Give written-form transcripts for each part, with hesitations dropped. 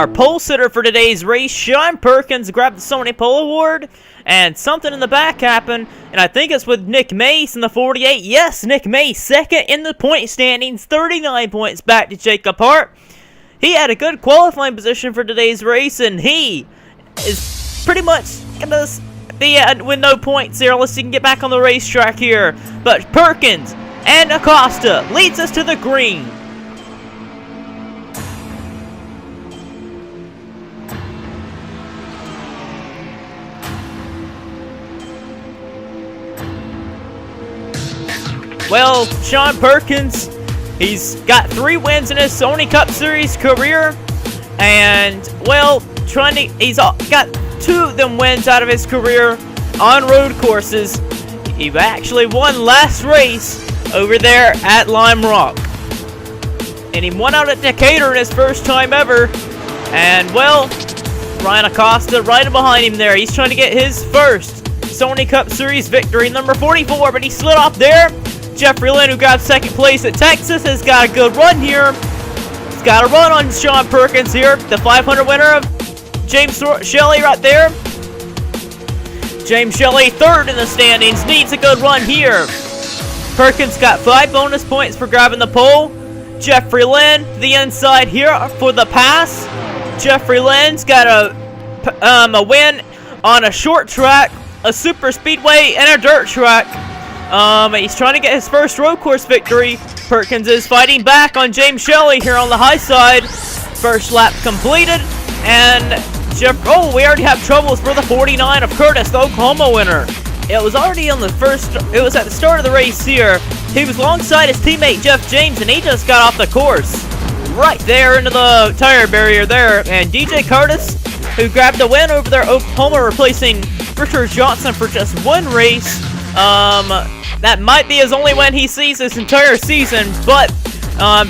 our pole sitter for today's race, Sean Perkins, grabbed the Sony Pole Award, and something in the back happened, and I think it's with Nick Mace in the 48. Yes, Nick Mace, second in the point standings, 39 points back to Jacob Hart. He had a good qualifying position for today's race, and he is pretty much going to be with no points here unless he can get back on the racetrack here. But Perkins and Acosta leads us to the green. Well, Sean Perkins, he's got 3 wins in his Sony Cup Series career, and, well, he's got 2 of them wins out of his career on road courses. He actually won last race over there at Lime Rock, and he won out at Decatur in his first time ever. And, well, Ryan Acosta right behind him there. He's trying to get his first Sony Cup Series victory, number 44, but he slid off there. Jeffrey Lynn, who got second place at Texas, has got a good run here. He's got a run on Sean Perkins here. The 500 winner of James Shelley right there. James Shelley, third in the standings, needs a good run here. Perkins got 5 bonus points for grabbing the pole. Jeffrey Lynn, the inside here for the pass. Jeffrey Lynn's got a win on a short track, a super speedway, and a dirt track. He's trying to get his first road course victory. Perkins is fighting back on James Shelley here on the high side. First lap completed, and we already have troubles for the 49 of Curtis, the Oklahoma winner. It was already on it was at the start of the race here. He was alongside his teammate Jeff James, and he just got off the course. Right there into the tire barrier there, and DJ Curtis, who grabbed the win over there, Oklahoma, replacing Richard Johnson for just 1 race. That might be his only win he sees this entire season, but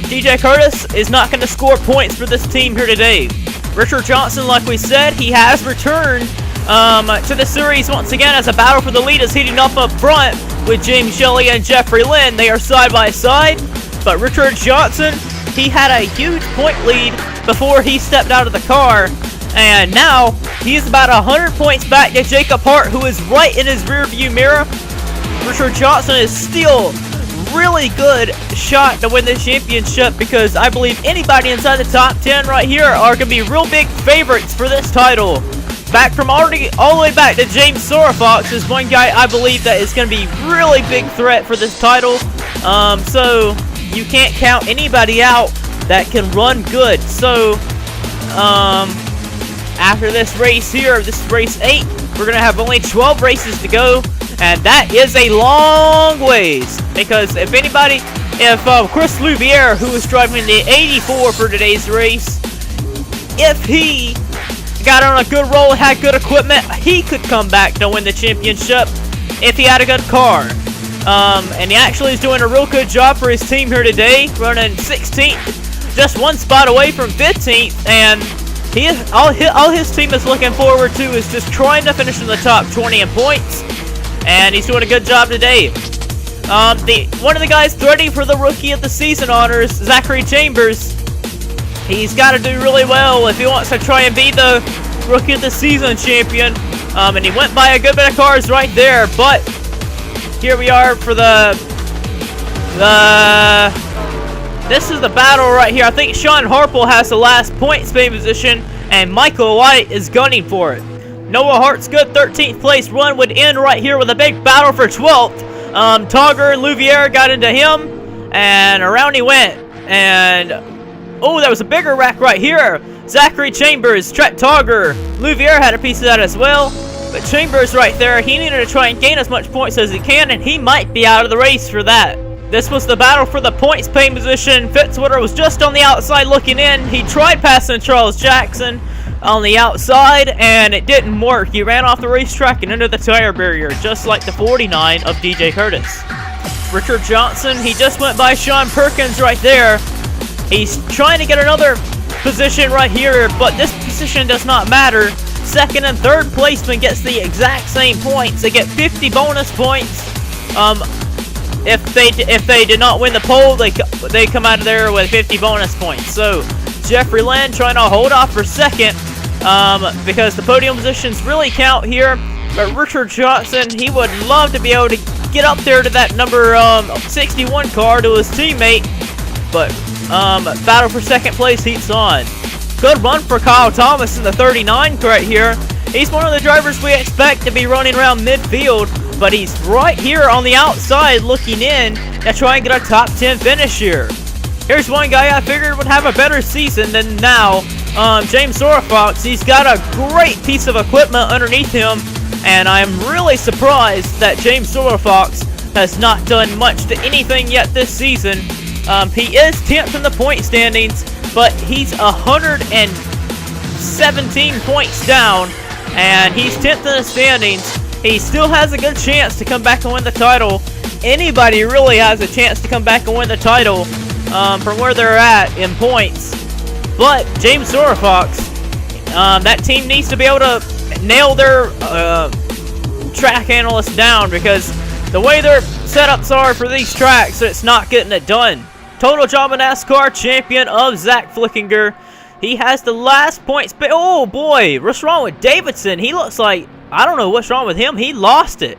DJ Curtis is not going to score points for this team here today. Richard Johnson, like we said, he has returned to the series once again as a battle for the lead is heating up front with James Shelley and Jeffrey Lynn. They are side by side, but Richard Johnson, he had a huge point lead before he stepped out of the car, and now he's about 100 points back to Jacob Hart, who is right in his rear view mirror. Richard Johnson is still really good shot to win this championship, because I believe anybody inside the top 10 right here are going to be real big favorites for this title. Back from all the way back to James Sorofox is one guy I believe that is going to be really big threat for this title. So you can't count anybody out that can run good. So after this race here, this is race 8, we're going to have only 12 races to go. And that is a long ways, because if Chris Louviere, who was driving the 84 for today's race, if he got on a good roll, had good equipment, he could come back to win the championship if he had a good car. And he actually is doing a real good job for his team here today, running 16th, just 1 spot away from 15th, and all his team is looking forward to is just trying to finish in the top 20 in points. And he's doing a good job today. One of the guys threatening for the Rookie of the Season honors, Zachary Chambers, he's got to do really well if he wants to try and be the Rookie of the Season champion. And he went by a good bit of cars right there. But here we are for this is the battle right here. I think Sean Harple has the last point spin position, and Michael White is gunning for it. Noah Hart's good 13th place run would end right here with a big battle for 12th. Togger and Louviere got into him, and around he went. And, oh, there was a bigger wreck right here. Zachary Chambers, Trent Togger, Louviere had a piece of that as well. But Chambers right there, he needed to try and gain as much points as he can, and he might be out of the race for that. This was the battle for the points paying position. Fitzwater was just on the outside looking in. He tried passing Charles Jackson on the outside, and it didn't work. He ran off the racetrack and into the tire barrier, just like the 49 of DJ Curtis. Richard Johnson, he just went by Sean Perkins right there. He's trying to get another position right here, but this position does not matter. Second and third placeman gets the exact same points. They get 50 bonus points. If they did not win the pole, they come out of there with 50 bonus points. So Jeffrey Lynn trying to hold off for second because the podium positions really count here. But Richard Johnson, he would love to be able to get up there to that number 61 car to his teammate. But battle for second place heats on. Good run for Kyle Thomas in the 39 right here. He's one of the drivers we expect to be running around midfield, but he's right here on the outside looking in to try and get a top 10 finish here. Here's one guy I figured would have a better season than now, James Fox. He's got a great piece of equipment underneath him, and I'm really surprised that James Fox has not done much to anything yet this season. He is 10th in the point standings, but he's 117 points down, and he's 10th in the standings. He still has a good chance to come back and win the title. Anybody really has a chance to come back and win the title from where they're at in points. But James Fox, that team needs to be able to nail their track analysts down, because the way their setups are for these tracks, it's not getting it done. Total Drama NASCAR champion of Zach Flickinger. He has the last points. Oh boy, what's wrong with Davidson? He looks like, I don't know what's wrong with him. He lost it.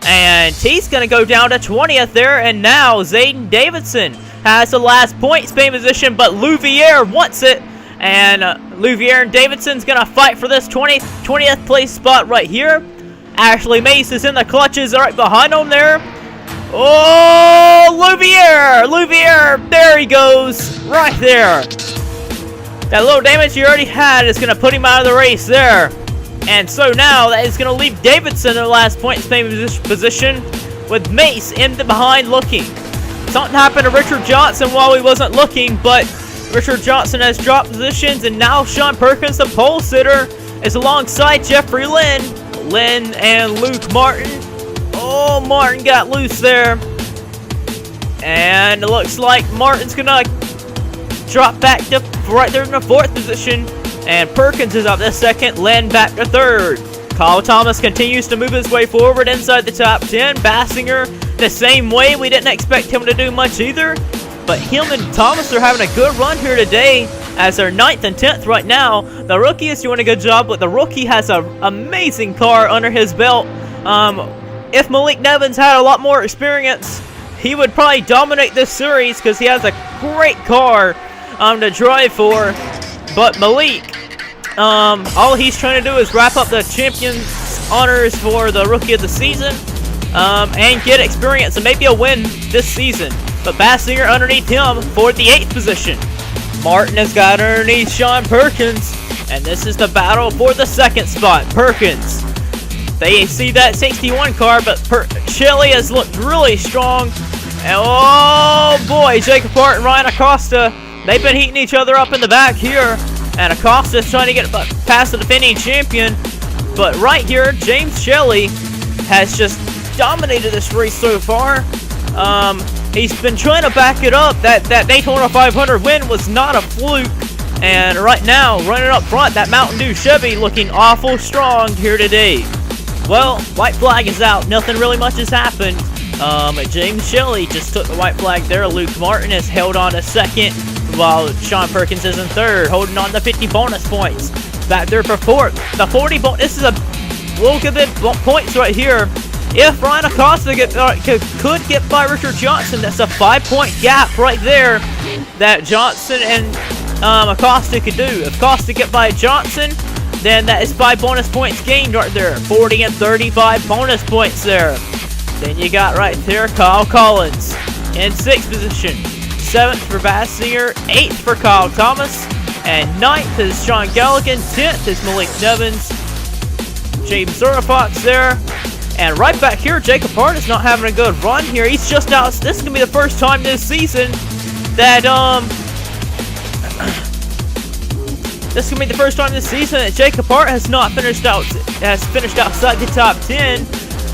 And he's going to go down to 20th there. And now Zayden Davidson has the last point span position, but Louvier wants it. And Louvier and Davidson's going to fight for this 20th place spot right here. Ashley Mace is in the clutches right behind him there. Oh, Louvier, there he goes, right there. That little damage he already had is going to put him out of the race there. And so now that is going to leave Davidson in the last point span position with Mace in the behind looking. Something happened to Richard Johnson while he wasn't looking, but Richard Johnson has dropped positions, and now Sean Perkins, the pole sitter, is alongside Jeffrey Lynn. Lynn and Luke Martin. Oh, Martin got loose there. And it looks like Martin's going to drop back to right there in the 4th position. And Perkins is up to 2nd. Lynn back to 3rd. Kyle Thomas continues to move his way forward inside the top 10. Bassinger the same way. We didn't expect him to do much either. But him and Thomas are having a good run here today, as they're 9th and 10th right now. The rookie is doing a good job, but the rookie has an amazing car under his belt. If Malik Nevins had a lot more experience, he would probably dominate this series, because he has a great car to drive for. But Malik, all he's trying to do is wrap up the champion's honors for the rookie of the season, and get experience and maybe a win this season. But Bassinger underneath him for the 8th position. Martin has got underneath Sean Perkins, and this is the battle for the 2nd spot. Perkins, they see that 61 car, but Shelley has looked really strong. And oh boy, Jacob Hart and Ryan Acosta, they've been heating each other up in the back here. And Acosta's trying to get past the defending champion. But right here, James Shelley has just dominated this race so far. He's been trying to back it up. That Daytona 500 win was not a fluke. And right now, running up front, that Mountain Dew Chevy looking awful strong here today. Well, white flag is out. Nothing really much has happened. James Shelley just took the white flag there. Luke Martin has held on to 2nd, while Sean Perkins is in 3rd, holding on to 50 bonus points. Back there for 4th. The 40 bonus. This is a little good points right here. If Ryan Acosta could get by Richard Johnson, that's a 5-point gap right there that Johnson and Acosta could do. If Acosta get by Johnson, then that is 5 bonus points gained right there. 40 and 35 bonus points there. Then you got right there Kyle Collins in 6th position. 7th for Bassinger, 8th for Kyle Thomas, and 9th is Sean Galligan, 10th is Malik Nevins, James Fox there. And right back here, Jacob Hart is not having a good run here. He's just out. This is going to be the first time this season that, Jacob Hart has not finished outside the top 10.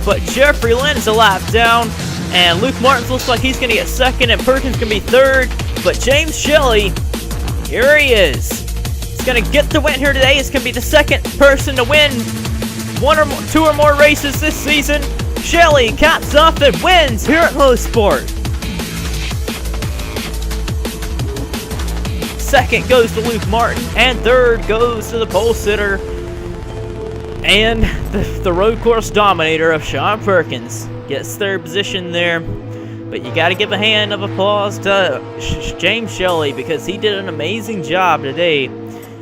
But Jeffrey Lynn is a lap down. And Luke Martins looks like he's going to get 2nd, and Perkins going to be 3rd. But James Shelley, here he is. He's going to get the win here today. He's going to be the 2nd person to win 2 or more races this season. Shelley caps off and wins here at Mosport. Second goes to Luke Martin. And third goes to the pole sitter and the road course dominator of Sean Perkins. Gets third position there. But you got to give a hand of applause to James Shelley, because he did an amazing job today.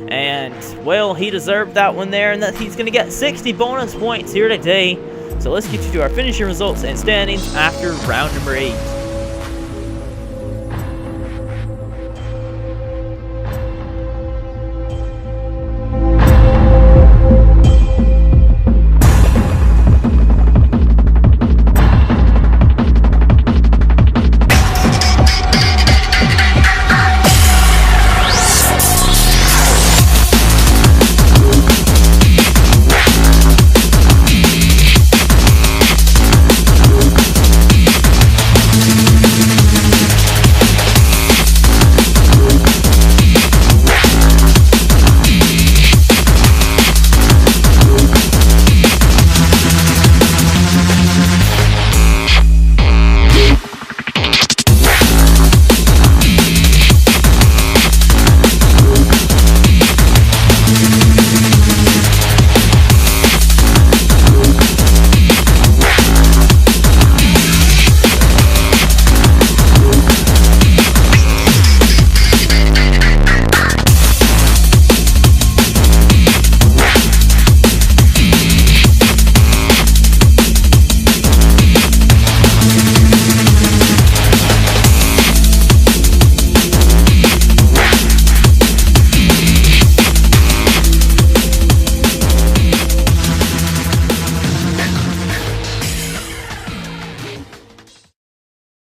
And, well, he deserved that one there, and that he's going to get 60 bonus points here today. So let's get you to our finishing results and standings after round number 8.